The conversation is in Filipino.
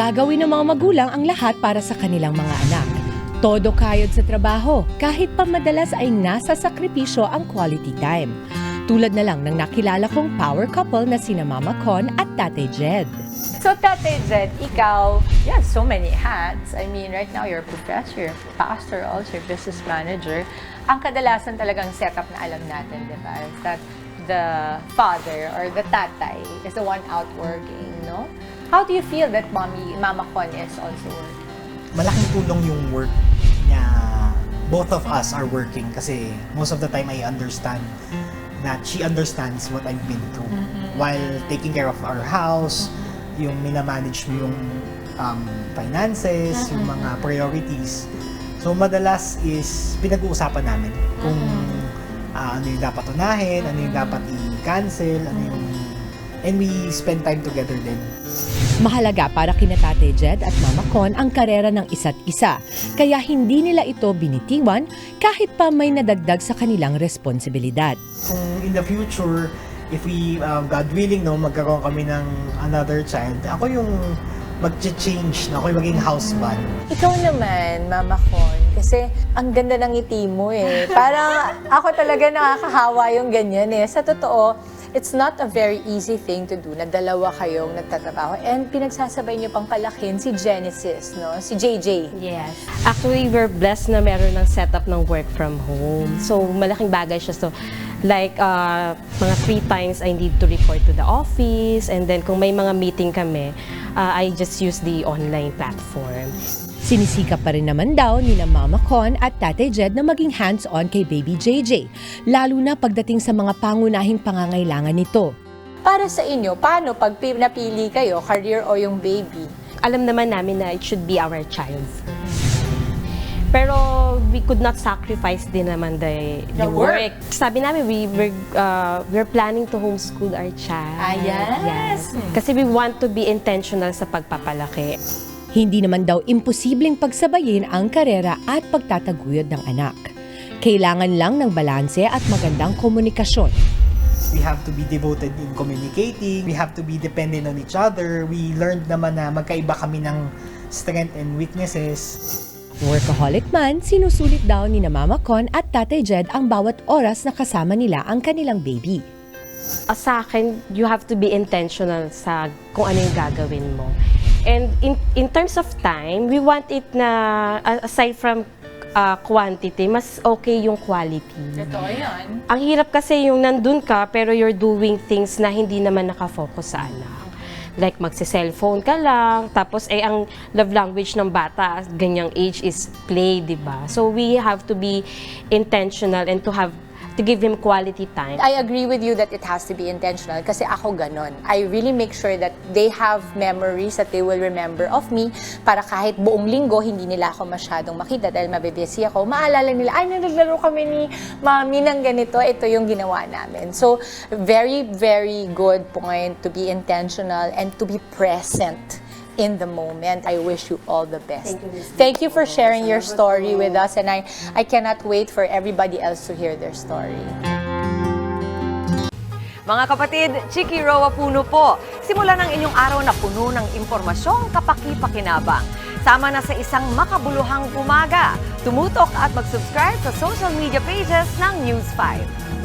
Gagawin ng mga magulang ang lahat para sa kanilang mga anak. Todo kayod sa trabaho, kahit pa madalas ay nasa sakripisyo ang quality time. Tulad na lang ng nakilala kong power couple na sina Mama Con at Tatay Jed. So, Tatay Jed, ikaw, you have so many hats. I mean, right now, you're a professor, you're a pastor, also you're a business manager. Ang kadalasan talagang setup na alam natin, di ba, is that the father or the tatay is the one out working, no? How do you feel that Mama Con is also working? Malaking tulong yung work niya. Both of us are working kasi most of the time I understand that she understands what I've been through while taking care of our house, yung minamanage mo yung finances, yung mga priorities. So madalas is pinag-uusapan namin kung ano yung dapat unahin, ano yung dapat i-cancel, and we spend time together din. Mahalaga para kina Tatay Jed at Mama Con ang karera ng isa't isa, kaya hindi nila ito binitiwan kahit pa may nadagdag sa kanilang responsibilidad. Kung in the future, if we, God willing, no, magkaroon kami ng another child, ako yung mag-change, ako yung maging husband. Ikaw naman, Mama Con, kasi ang ganda ng ngiti mo eh. Parang ako talaga nakakahawa yung ganyan eh. Sa totoo, it's not a very easy thing to do na dalawa kayong nagtatrabaho and pinagsasabay niyo pang palakin si Genesis, no? Si JJ. Yes. Actually, we're blessed na meron ng setup ng work from home. So, malaking bagay siya. So, like, mga 3 times I need to report to the office, and then kung may mga meeting kami, I just use the online platform. Sinisikap pa rin naman daw ni Mama Con at Tatay Jed na maging hands-on kay Baby JJ, lalo na pagdating sa mga pangunahing pangangailangan nito. Para sa inyo, paano pag napili kayo, career o yung baby? Alam naman namin na it should be our child. Pero we could not sacrifice din naman the work. Sabi namin, we're planning to homeschool our child. Yes. Kasi we want to be intentional sa pagpapalaki. Hindi naman daw imposibleng pagsabayin ang karera at pagtataguyod ng anak. Kailangan lang ng balanse at magandang komunikasyon. We have to be devoted in communicating. We have to be dependent on each other. We learned naman na magkaiba kami ng strength and weaknesses. Workaholic man, sinusulit daw ni Mama Con at Tatay Jed ang bawat oras na kasama nila ang kanilang baby. Sa akin, you have to be intentional sa kung ano yung gagawin mo. And in terms of time, we want it na, aside from quantity, mas okay yung quality. Totoo yan. Ang hirap kasi yung nandun ka, pero you're doing things na hindi naman nakafocus sa anak. Like magsi-cellphone ka lang, tapos ang love language ng bata, ganyang age is play, di ba? So we have to be intentional and to give him quality time. I agree with you that it has to be intentional kasi ako ganon. I really make sure that they have memories that they will remember of me para kahit buong linggo hindi nila ako masyadong makita dahil mabibisi ako. Maalala nila, ay, naglaro kami ni Mami ng ganito, ito yung ginawa namin. So, very, very good point to be intentional and to be present in the moment. I wish you all the best. Thank you for sharing your story with us, and I cannot wait for everybody else to hear their story. Mga kapatid, Chiki Roa Puno po. Simula ng inyong araw na puno ng impormasyong kapaki-pakinabang. Sama na sa isang makabuluhang umaga. Tumutok at mag-subscribe sa social media pages ng News 5.